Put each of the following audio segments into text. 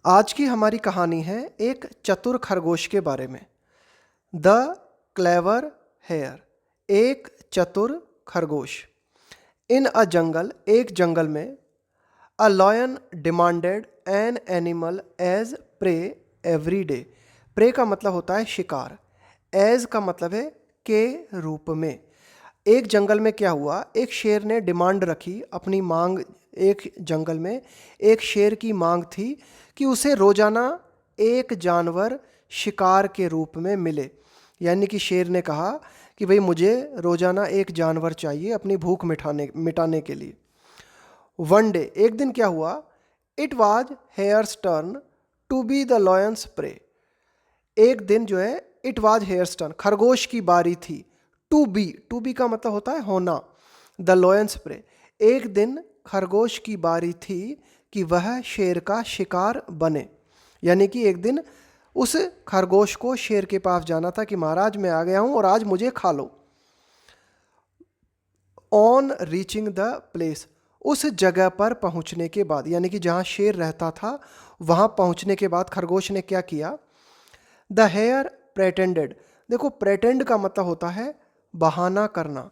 आज की हमारी कहानी है एक चतुर खरगोश के बारे में। द क्लेवर हेयर, एक चतुर खरगोश। इन अ जंगल, एक जंगल में, a lion demanded an animal as prey every day. Prey का मतलब होता है शिकार, एज का मतलब है के रूप में। एक जंगल में क्या हुआ, एक शेर ने डिमांड रखी, अपनी मांग। एक जंगल में एक शेर की मांग थी कि उसे रोजाना एक जानवर शिकार के रूप में मिले। यानी कि शेर ने कहा कि भाई मुझे रोजाना एक जानवर चाहिए अपनी भूख मिटाने के लिए। वन डे, एक दिन क्या हुआ, it was hare's turn to be the lion's prey. एक दिन जो है, इट वॉज हेयर्स टर्न, खरगोश की बारी थी। टू बी का मतलब होता है होना, द लॉयंस प्रे। एक दिन खरगोश की बारी थी कि वह शेर का शिकार बने। यानी कि एक दिन उस खरगोश को शेर के पास जाना था कि महाराज मैं आ गया हूं और आज मुझे खा लो। ऑन रीचिंग द प्लेस, उस जगह पर पहुंचने के बाद, यानी कि जहां शेर रहता था वहां पहुंचने के बाद खरगोश ने क्या किया, द हेयर प्रेटेंडेड। देखो, प्रेटेंड का मतलब होता है बहाना करना।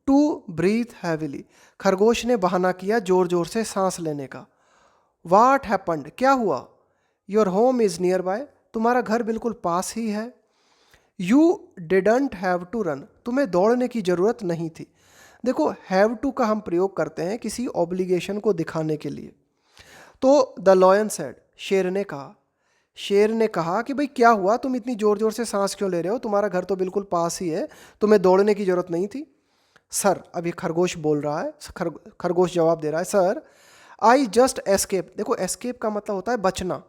टू ब्रीथ हैविली, खरगोश ने बहाना किया जोर जोर से सांस लेने का। वाट हैपन्ड, क्या हुआ, your home is nearby, तुम्हारा घर बिल्कुल पास ही है। You didn't have to run, तुम्हें दौड़ने की जरूरत नहीं थी। देखो, हैव टू का हम प्रयोग करते हैं किसी ऑब्लिगेशन को दिखाने के लिए। तो द लॉयन सेड, शेर ने कहा कि भाई क्या हुआ, तुम इतनी जोर जोर से सांस क्यों ले रहे हो, तुम्हारा घर तो बिल्कुल पास ही है, तुम्हें दौड़ने की जरूरत नहीं थी। सर, अभी खरगोश बोल रहा है, खरगोश जवाब दे रहा है, सर आई जस्ट एस्केप। देखो, एस्केप का मतलब होता है बचना।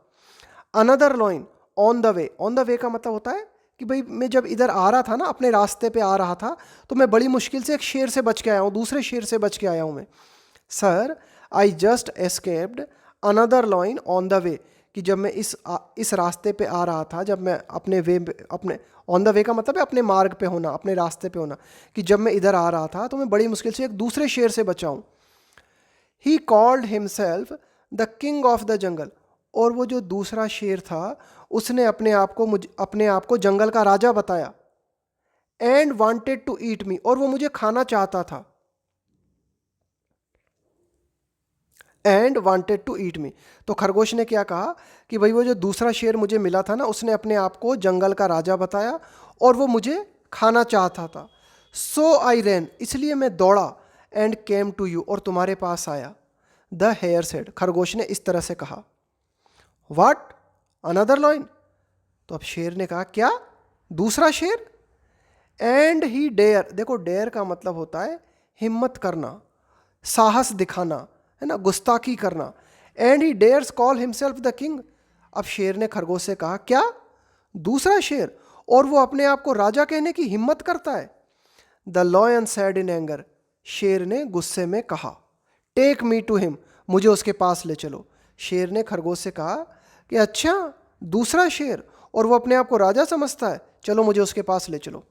Another lion on the way, on the way का मतलब होता है कि भाई मैं जब इधर आ रहा था ना, अपने रास्ते पे आ रहा था, तो मैं बड़ी मुश्किल से एक शेर से बच के आया हूँ, दूसरे शेर से बच के आया हूँ मैं। Sir I just escaped another lion on the way, कि जब मैं इस रास्ते पे आ रहा था, जब मैं अपने ऑन द वे का मतलब है अपने मार्ग पे होना, अपने रास्ते पे होना, कि जब मैं इधर आ रहा था तो मैं बड़ी मुश्किल से एक दूसरे शेर से बचा हूँ। He called himself the king of the jungle, और वो जो दूसरा शेर था उसने अपने आप को जंगल का राजा बताया। एंड वांटेड टू ईट मी, और वो मुझे खाना चाहता था। एंड वांटेड टू ईट मी, तो खरगोश ने क्या कहा कि भाई वो जो दूसरा शेर मुझे मिला था ना, उसने अपने आप को जंगल का राजा बताया और वो मुझे खाना चाहता था। सो आई रैन, इसलिए मैं दौड़ा। एंड केम टू यू, और तुम्हारे पास आया। द हेयर सेड, खरगोश ने इस तरह से कहा। व्हाट, अनदर लॉइन, तो अब शेर ने कहा क्या, दूसरा शेर। एंड ही डेयर, देखो डेयर का मतलब होता है हिम्मत करना, साहस दिखाना, है ना, गुस्ताखी करना। And he dares call himself the king, अब शेर ने खरगोश से कहा क्या, दूसरा शेर, और वो अपने आप को राजा कहने की हिम्मत करता है। The lion sad in anger, शेर ने गुस्से में कहा। टेक मी टू हिम, मुझे उसके पास ले चलो। शेर ने खरगोश से कहा कि अच्छा, दूसरा शेर, और वो अपने आप को राजा समझता है, चलो मुझे उसके पास ले चलो।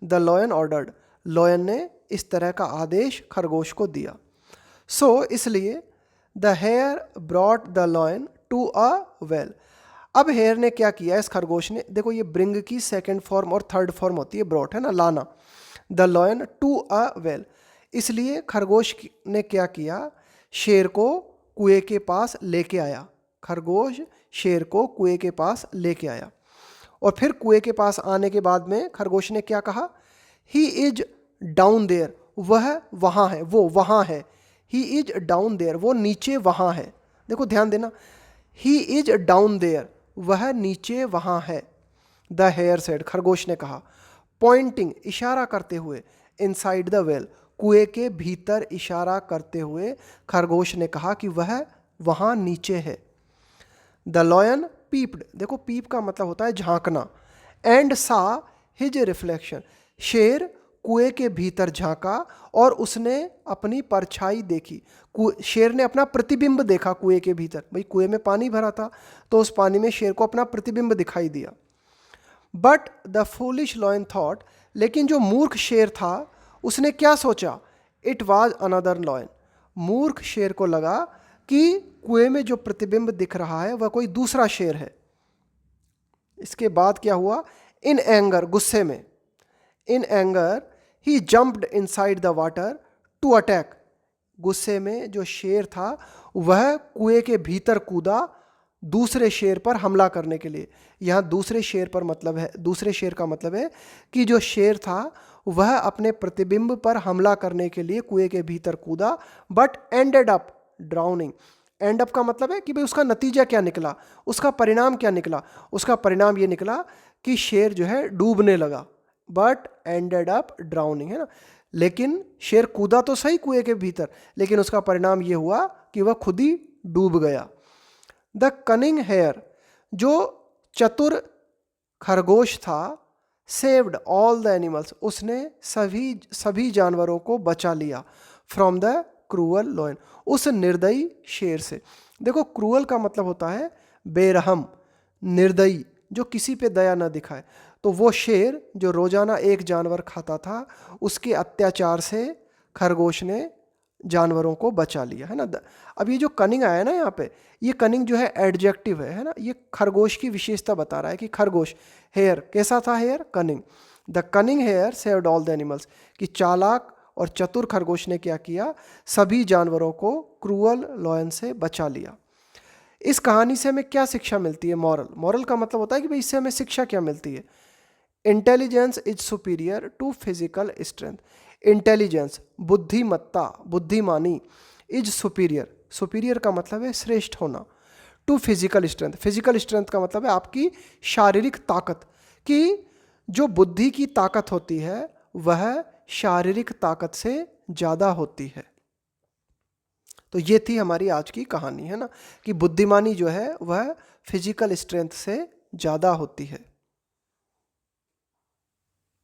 द लॉयन ऑर्डर्ड, लॉयन ने इस तरह का आदेश खरगोश को दिया। सो इसलिए the hare brought the lion to a well. अब हेयर ने क्या किया, इस खरगोश ने, देखो ये ब्रिंग की सेकंड फॉर्म और थर्ड फॉर्म होती है, ब्रॉट है ना, लाना। The lion to a well, इसलिए खरगोश ने क्या किया, शेर को कुएं के पास लेके आया। खरगोश शेर को कुएं के पास लेके आया, और फिर कुएं के पास आने के बाद में खरगोश ने क्या कहा, ही इज डाउन देयर, वह वहाँ है, वो वहाँ है। ही इज डाउन देयर, वो नीचे वहाँ है। देखो ध्यान देना, ही इज डाउन देयर, वह नीचे वहाँ है। द हेयर सेड, खरगोश ने कहा। पॉइंटिंग, इशारा करते हुए, इनसाइड द वेल, कुएं के भीतर इशारा करते हुए खरगोश ने कहा कि वह वहाँ नीचे है। द लॉयन पीप्ड, देखो पीप का मतलब होता है झांकना। एंड सा हिज रिफ्लेक्शन, शेर कुएं के भीतर झांका और उसने अपनी परछाई देखी। शेर ने अपना प्रतिबिंब देखा कुएं के भीतर, भाई कुएं में पानी भरा था तो उस पानी में शेर को अपना प्रतिबिंब दिखाई दिया। But the foolish lion thought, लेकिन जो मूर्ख शेर था उसने क्या सोचा, इट वॉज अनदर लॉयन, मूर्ख शेर को लगा कि कुएं में जो प्रतिबिंब दिख रहा है वह कोई दूसरा शेर है। इसके बाद क्या हुआ, इन एंगर, गुस्से में, इन एंगर ही jumped inside the water to attack, गुस्से में जो शेर था वह कुएं के भीतर कूदा दूसरे शेर पर हमला करने के लिए। यहाँ दूसरे शेर पर मतलब है, दूसरे शेर का मतलब है कि जो शेर था वह अपने प्रतिबिंब पर हमला करने के लिए कुएं के भीतर कूदा, but ended up drowning. And up का मतलब है कि भाई उसका नतीजा क्या निकला, उसका परिणाम क्या निकला। उसका परिणाम ये निकला कि शेर जो है डूबने लगा, बट एंडेड अप ड्राउनिंग, है ना। लेकिन शेर कूदा तो सही कुएं के भीतर, लेकिन उसका परिणाम ये हुआ कि वह खुद ही डूब गया। द कनिंग हेयर, जो चतुर खरगोश था, सेव्ड ऑल द एनिमल्स, उसने सभी जानवरों को बचा लिया, फ्रॉम द क्रूअल लॉयन, उस निर्दयी शेर से। देखो, क्रूअल का मतलब होता है बेरहम, निर्दयी, जो किसी पे दया न दिखाए। तो वो शेर जो रोजाना एक जानवर खाता था, उसके अत्याचार से खरगोश ने जानवरों को बचा लिया, है ना। अब ये जो कनिंग आया ना यहाँ पे, ये कनिंग जो है एडजेक्टिव है ना। ये खरगोश की विशेषता बता रहा है कि खरगोश, हेयर कैसा था, hare, cunning. The cunning hare saved all the animals, कि चालाक और चतुर खरगोश ने क्या किया, सभी जानवरों को क्रूअल लॉयन से बचा लिया। इस कहानी से हमें क्या शिक्षा मिलती है, मॉरल। मॉरल का मतलब होता है कि भाई इससे हमें शिक्षा क्या मिलती है। Intelligence is superior to physical strength, intelligence, बुद्धिमत्ता, बुद्धिमानी, इज सुपीरियर, सुपीरियर का मतलब है श्रेष्ठ होना, to physical strength, physical strength का मतलब है आपकी शारीरिक ताकत, कि जो बुद्धि की ताकत होती है वह शारीरिक ताकत से ज़्यादा होती है। तो ये थी हमारी आज की कहानी, है ना, कि बुद्धिमानी जो है वह फिजिकल स्ट्रेंथ से ज़्यादा होती है।